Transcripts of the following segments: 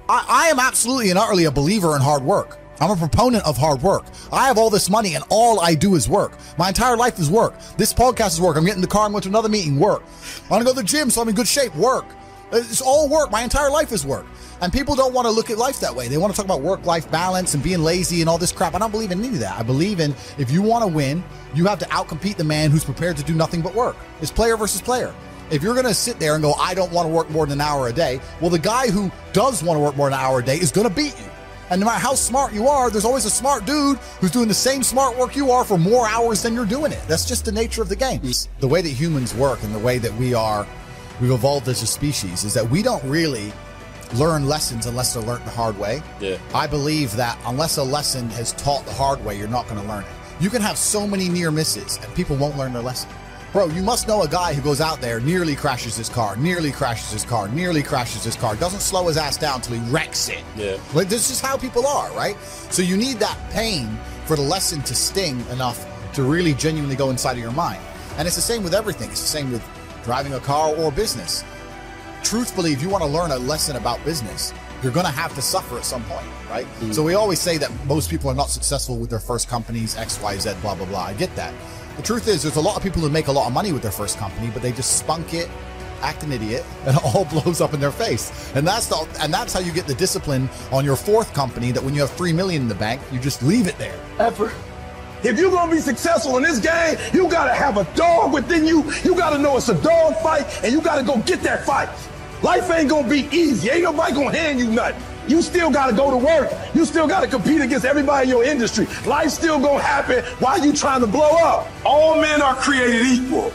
I am absolutely and utterly a believer in hard work. I'm a proponent of hard work. I have all this money and all I do is work. My entire life is work. This podcast is work. I'm getting in the car, I'm going to another meeting, work. I want to go to the gym so I'm in good shape, work. It's all work. My entire life is work. And people don't want to look at life that way. They want to talk about work-life balance and being lazy and all this crap. I don't believe in any of that. I believe in, if you want to win, you have to outcompete the man who's prepared to do nothing but work. It's player versus player. If you're going to sit there and go, I don't want to work more than an hour a day, well, the guy who does want to work more than an hour a day is going to beat you. And no matter how smart you are, there's always a smart dude who's doing the same smart work you are for more hours than you're doing it. That's just the nature of the game. The way that humans work and the way that we've evolved as a species is that we don't really learn lessons unless they're learned the hard way. Yeah. I believe that unless a lesson is taught the hard way, you're not going to learn it. You can have so many near misses and people won't learn their lesson. Bro, you must know a guy who goes out there, nearly crashes his car, doesn't slow his ass down till he wrecks it. Yeah. Like, this is how people are, right? So you need that pain for the lesson to sting enough to really genuinely go inside of your mind. And it's the same with everything. It's the same with driving a car or business. Truthfully, if you want to learn a lesson about business, you're going to have to suffer at some point, right? So we always say that most people are not successful with their first companies, X, Y, Z, blah, blah, blah. I get that. The truth is, there's a lot of people who make a lot of money with their first company, but they just spunk it, act an idiot, and it all blows up in their face. And that's how you get the discipline on your fourth company, that when you have $3 million in the bank, you just leave it there. Effort. If you're gonna be successful in this game, you gotta have a dog within you. You gotta know it's a dog fight, and you gotta go get that fight. Life ain't gonna be easy. Ain't nobody gonna hand you nothing. You still gotta go to work. You still gotta compete against everybody in your industry. Life's still gonna happen while you trying to blow up. All men are created equal.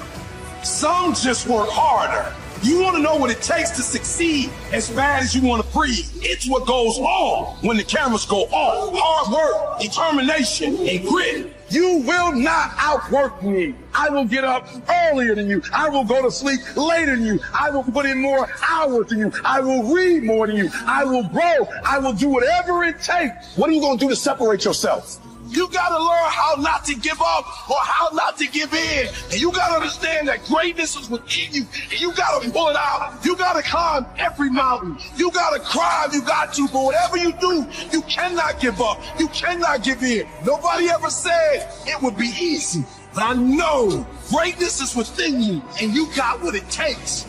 Some just work harder. You wanna know what it takes to succeed as bad as you wanna breathe. It's what goes on when the cameras go off. Hard work, determination, and grit. You will not outwork me. I will get up earlier than you. I will go to sleep later than you. I will put in more hours than you. I will read more than you. I will grow. I will do whatever it takes. What are you going to do to separate yourself? You got to learn how not to give up or how not to give in. And you got to understand that greatness is within you. And you got to pull it out. You got to climb every mountain. You got to cry if you got to. But whatever you do, you cannot give up. You cannot give in. Nobody ever said it would be easy. But I know greatness is within you. And you got what it takes.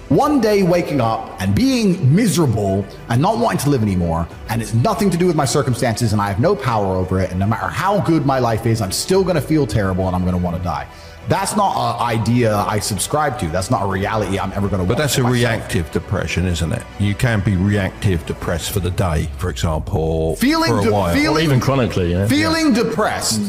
One day waking up and being miserable and not wanting to live anymore, and it's nothing to do with my circumstances and I have no power over it, and no matter how good my life is, I'm still going to feel terrible and I'm going to want to die. That's not an idea I subscribe to. That's not a reality I'm ever going to want. But that's a reactive depression, isn't it? You can be reactive depressed for the day, for example, for a while. Or even chronically. Yeah. Feeling depressed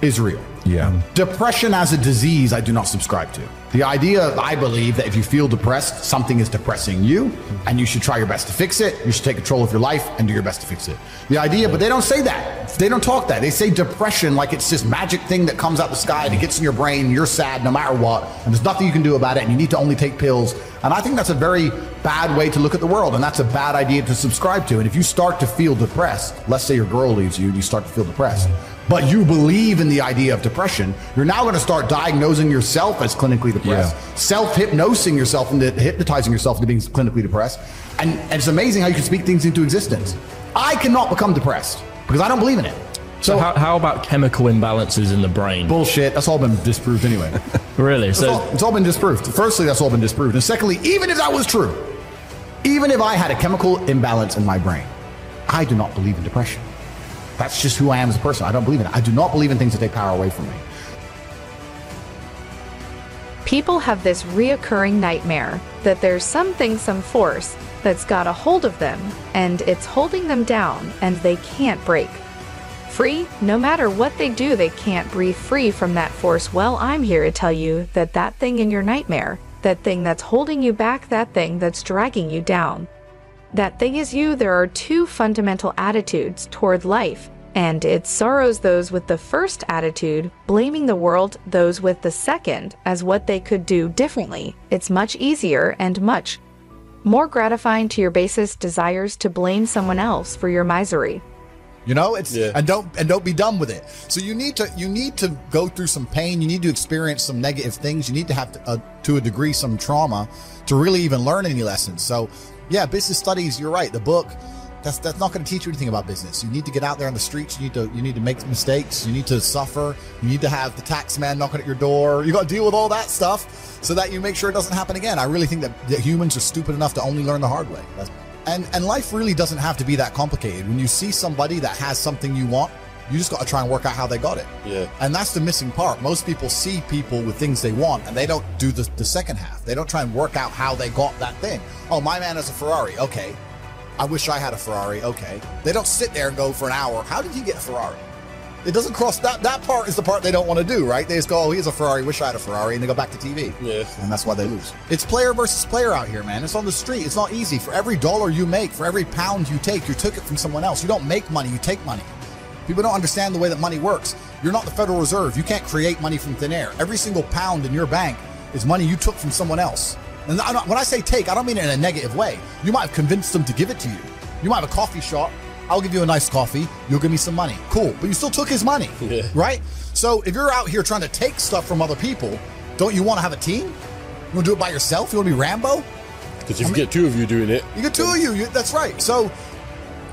is real. Yeah. Depression as a disease, I do not subscribe to. The idea, I believe, that if you feel depressed, something is depressing you, and you should try your best to fix it. You should take control of your life and do your best to fix it. The idea, but they don't say that. They don't talk that. They say depression like it's this magic thing that comes out the sky and it gets in your brain, and you're sad no matter what, and there's nothing you can do about it, and you need to only take pills. And I think that's a very bad way to look at the world, and that's a bad idea to subscribe to. And if you start to feel depressed, let's say your girl leaves you and you start to feel depressed, but you believe in the idea of depression, you're now going to start diagnosing yourself as clinically depressed, self-hypnosing yourself into hypnotizing yourself into being clinically depressed. And it's amazing how you can speak things into existence. I cannot become depressed because I don't believe in it. So how about chemical imbalances in the brain? Bullshit. That's all been disproved anyway. Really? It's all been disproved. Firstly, that's all been disproved. And secondly, even if that was true, even if I had a chemical imbalance in my brain, I do not believe in depression. That's just who I am as a person. I don't believe in it. I do not believe in things that take power away from me. People have this reoccurring nightmare that there's something, some force that's got a hold of them and it's holding them down and they can't break free. No matter what they do, they can't breathe free from that force. Well, I'm here to tell you that that thing in your nightmare, that thing that's holding you back, that thing that's dragging you down, that thing is you. There are two fundamental attitudes toward life, and it sorrows those with the first attitude, blaming the world, those with the second as what they could do differently. It's much easier and much more gratifying to your basest desires to blame someone else for your misery. You know, and don't be done with it. So you need to go through some pain. You need to experience some negative things. You need to have to a degree some trauma to really even learn any lessons. So Yeah, business studies, you're right. The book, that's not going to teach you anything about business. You need to get out there on the streets. You need to make mistakes. You need to suffer. You need to have the tax man knocking at your door. You got to deal with all that stuff so that you make sure it doesn't happen again. I really think that humans are stupid enough to only learn the hard way. And life really doesn't have to be that complicated. When you see somebody that has something you want, you just got to try and work out how they got it. Yeah. And that's the missing part. Most people see people with things they want, and they don't do the second half. They don't try and work out how they got that thing. Oh, my man has a Ferrari. Okay. I wish I had a Ferrari. Okay. They don't sit there and go for an hour. How did he get a Ferrari? It doesn't cross that part is the part they don't want to do, right? They just go, oh, he has a Ferrari. Wish I had a Ferrari. And they go back to TV. Yeah. And that's why they lose. It's player versus player out here, man. It's on the street. It's not easy. For every dollar you make, for every pound you take, you took it from someone else. You don't make money. You take money. People don't understand the way that money works. You're not the Federal Reserve. You can't create money from thin air. Every single pound in your bank is money you took from someone else. And when I say take, I don't mean it in a negative way. You might have convinced them to give it to you. You might have a coffee shop. I'll give you a nice coffee. You'll give me some money. Cool. But you still took his money, right? So if you're out here trying to take stuff from other people, don't you want to have a team? You want to do it by yourself? You want to be Rambo? Because if you get two of you doing it. You get two of you. That's right. So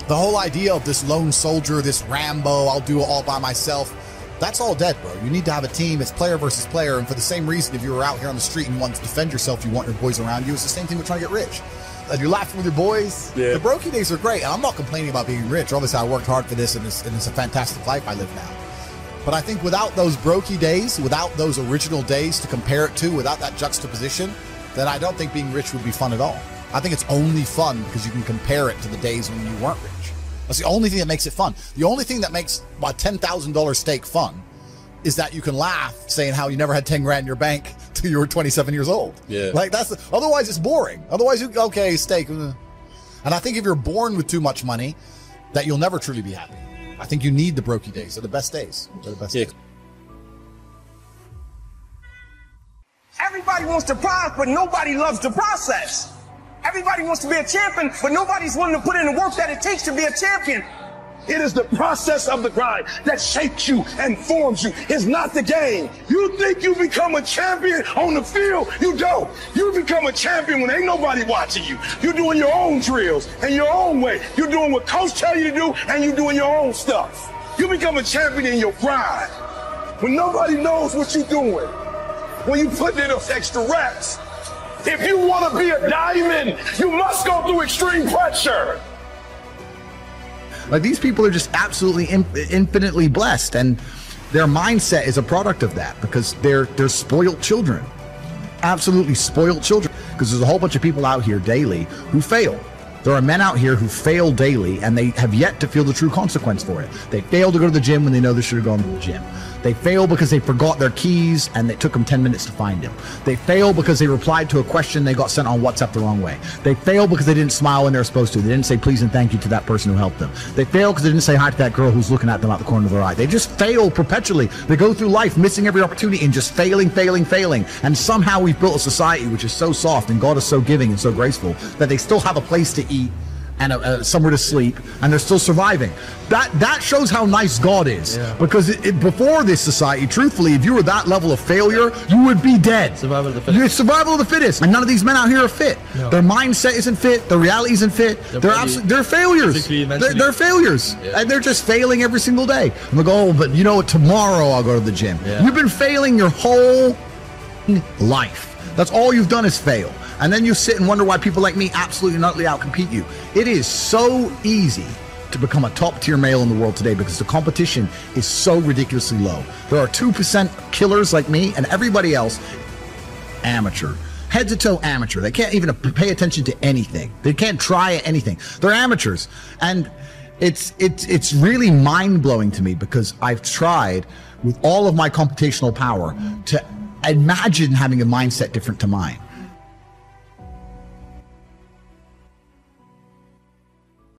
the whole idea of this lone soldier, this Rambo, I'll do it all by myself, that's all dead, bro. You need to have a team. It's player versus player. And for the same reason, if you were out here on the street and wanted to defend yourself, you want your boys around you. It's the same thing with trying to get rich. And you're laughing with your boys. Yeah. The brokey days are great. And I'm not complaining about being rich. Obviously, I worked hard for this, and it's a fantastic life I live now. But I think without those brokey days, without those original days to compare it to, without that juxtaposition, then I don't think being rich would be fun at all. I think it's only fun because you can compare it to the days when you weren't rich. That's the only thing that makes it fun. The only thing that makes a $10,000 steak fun is that you can laugh saying how you never had 10 grand in your bank till you were 27 years old. Yeah. Like otherwise it's boring. Otherwise, okay, steak. And I think if you're born with too much money, that you'll never truly be happy. I think you need the brokey days. They're the best days. They're the best days. Everybody wants to prize, but nobody loves the process. Everybody wants to be a champion, but nobody's willing to put in the work that it takes to be a champion. It is the process of the grind that shapes you and forms you. It's not the game. You think you become a champion on the field? You don't. You become a champion when ain't nobody watching you. You're doing your own drills and your own way. You're doing what coach tell you to do, and you're doing your own stuff. You become a champion in your grind when nobody knows what you're doing. When you put in those extra reps. If you want to be a diamond, you must go through extreme pressure. Like, these people are just absolutely infinitely blessed, and their mindset is a product of that because they're spoiled children, absolutely spoiled children. Because there's a whole bunch of people out here daily who fail. There are men out here who fail daily, and they have yet to feel the true consequence for it. They fail to go to the gym when they know they should have gone to the gym. They fail because they forgot their keys and it took them 10 minutes to find them. They fail because they replied to a question they got sent on WhatsApp the wrong way. They fail because they didn't smile when they were supposed to. They didn't say please and thank you to that person who helped them. They fail because they didn't say hi to that girl who's looking at them out the corner of their eye. They just fail perpetually. They go through life missing every opportunity and just failing. And somehow we've built a society which is so soft and God is so giving and so graceful that they still have a place to eat and somewhere to sleep, and they're still surviving. That shows how nice God is. Yeah. Because before this society, truthfully, if you were that level of failure, you would be dead. Survival of the fittest. You're survival of the fittest. And none of these men out here are fit. No. Their mindset isn't fit. Their reality isn't fit. They're failures. They're failures. Yeah. And they're just failing every single day. And they go, oh, but you know what? Tomorrow I'll go to the gym. Yeah. You've been failing your whole life. That's all you've done is fail. And then you sit and wonder why people like me absolutely and utterly outcompete you. It is so easy to become a top-tier male in the world today because the competition is so ridiculously low. There are 2% killers like me, and everybody else, amateur. Head to toe amateur. They can't even pay attention to anything. They can't try anything. They're amateurs. And it's really mind-blowing to me because I've tried with all of my computational power to imagine having a mindset different to mine.